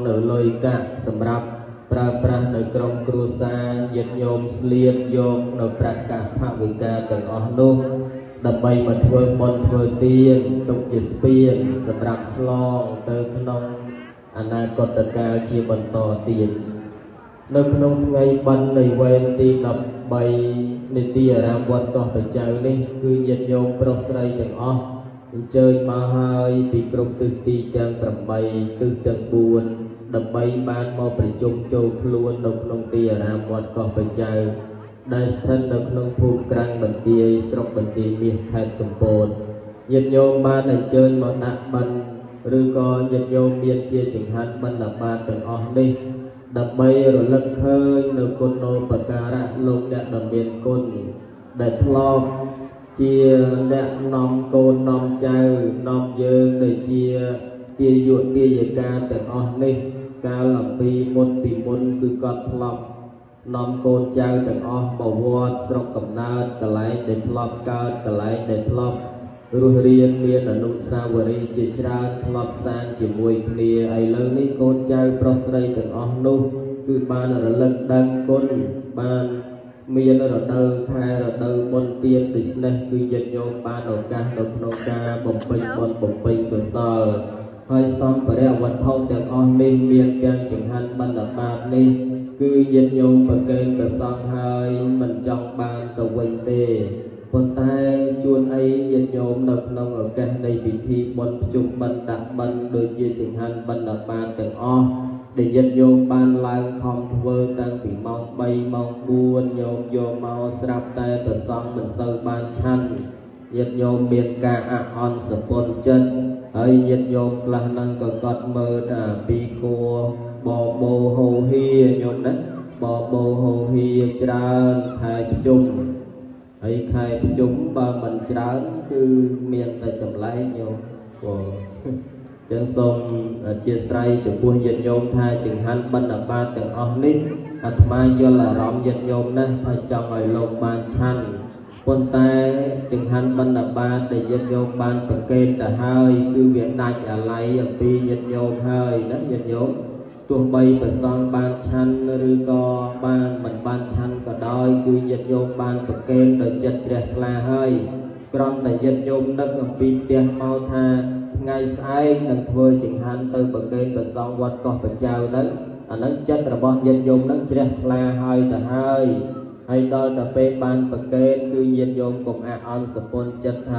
នៅលុយកាក់សម្រាប់ប្រើប្រាស់នៅក្រុមគ្រួសារញាតិញោមស្លៀកយកនៅប្រកាសថវិកាទាំងអស់នោះដើម្បីមកធ្វើបុណ្យធ្វើទានទុកជាស្ពានសម្រាប់ឆ្លងទៅក្នុងអនាគតកាលជាបន្តទៀតនៅក្នុងថ្ងៃបិណ្ឌនៃវេនទី13នៃទីអារាមវត្តកោះបច្ចៅនេះគឺញាតិញោមប្រុសស្រីទាំងអស់អញ្ជើញមកហើយពីគ្រប់ទិសទីទាំង8ទិសទាំង4ដើម្បីបានមកប្រជុំចូលខ្លួននៅក្នុងទីអារាមវត្តកោះបច្ចៅដែលស្ថិតនៅក្នុងភូមិក្រាំងបន្ទាយស្រុកបន្ទាយមាសខេត្តកំពតញាតិញោមបានអញ្ជើញមកដាក់បិណ្ឌឬក៏ញាតិញោមមានជាចង្ហាន់បណ្ឌបាតទាំងអស់នេះដើម្បីរលឹកឃើញនៅគុណូបការៈលោកអ្នកដ៏មានគុណដែលធ្លាប់ជាអ្នកនាំកូននាំចៅនាំយើងដែលជាទាយុទាយិកាទាំងអស់នេះកាលអំពីមុនពីមុនគឺគាត់ធ្លាប់នាំកូនចៅទាំងអស់មកវត្តស្រុកកំណើតកន្លែងដែលធ្លាប់កើតកន្លែងដែលធ្លាប់រស់រានមានអនុស្សាវរីយ៍ជាច្រើនធ្លាប់សាងជាមួយគ្នាឥឡូវនេះកូនចៅប្រុសស្រីទាំងអស់នោះគឺបានរលឹកដឹងគុណបានមានរដូវខែរដូវបុណ្យទានដូច្នេះគឺញាតិញោមបានឱកាសនៅក្នុងការបំពេញបុណ្យបំពេញកុសលហើយសម្ភារៈវត្ថុទាំងអស់នេះមានទាំងចង្ហាន់បណ្ឌបាតនេះគឺញាតិញោមប្រគេនព្រះសង្ឃហើយមិនចង់បានទៅវិញទេប៉ុន្តែជួនអីញាតិញោមនៅក្នុងឱកាសនៃពិធីបុណ្យភ្ជុំបិណ្ឌដាក់បិណ្ឌដូចជាចង្ហាន់បណ្ឌបាតទាំងអស់ដែលញាតិញោមបានឡើងខំធ្វើតាំងពីម៉ោង3ម៉ោង4ញោមយកមកស្រាប់តែព្រះសង្ឃមិនសូវបានឆាន់ញាតិញោមមានការអអន់សពន់ចិត្តហើយញាតិញោមខ្លះហ្នឹងក៏កត់មើលថាពីគួរបបោហូហៀញោមណាបបោហូហៀច្រើនខែភ្ជុំហើយខែភ្ជុំបើមិនច្រើនគឺមានតែចម្លែកញោមចឹងសូមអធិស្ឋានចំពោះញាតិញោមថាចង្ហាន់បណ្ឌបាតទាំងអស់នេះអាត្មាយល់អារម្មណ៍ញាតិញោមណាស់ថាចង់ឲ្យលោកបានឆាន់ប៉ុន្តែចង្ហាន់បណ្ឌបាតដែលញាតិញោមបានប្រគេនទៅហើយគឺវាដាច់អាល័យអំពីញាតិញោមហើយណាញាតិញោមទោះបីព្រះសង្ឃបានឆាន់ឬក៏បានមិនបានឆាន់ក៏ដោយគឺញាតិញោមបានប្រគេនដោយចិត្តជ្រះថ្លាហើយគ្រាន់តែញាតិញោមនឹកអំពីផ្ទះមកថាថ្ងៃស្អែកនឹងធ្វើចង្ហាន់ទៅប្រគេនព្រះសង្ឃវត្តកោះបច្ចៅហ្នឹងអាហ្នឹងចិត្តរបស់ញាតិញោមហ្នឹងជ្រះថ្លាហើយទៅហើយដល់តែពេលបានប្រគេនគឺញាតិញោមកុំអាក់អន់សពន់ចិត្តថា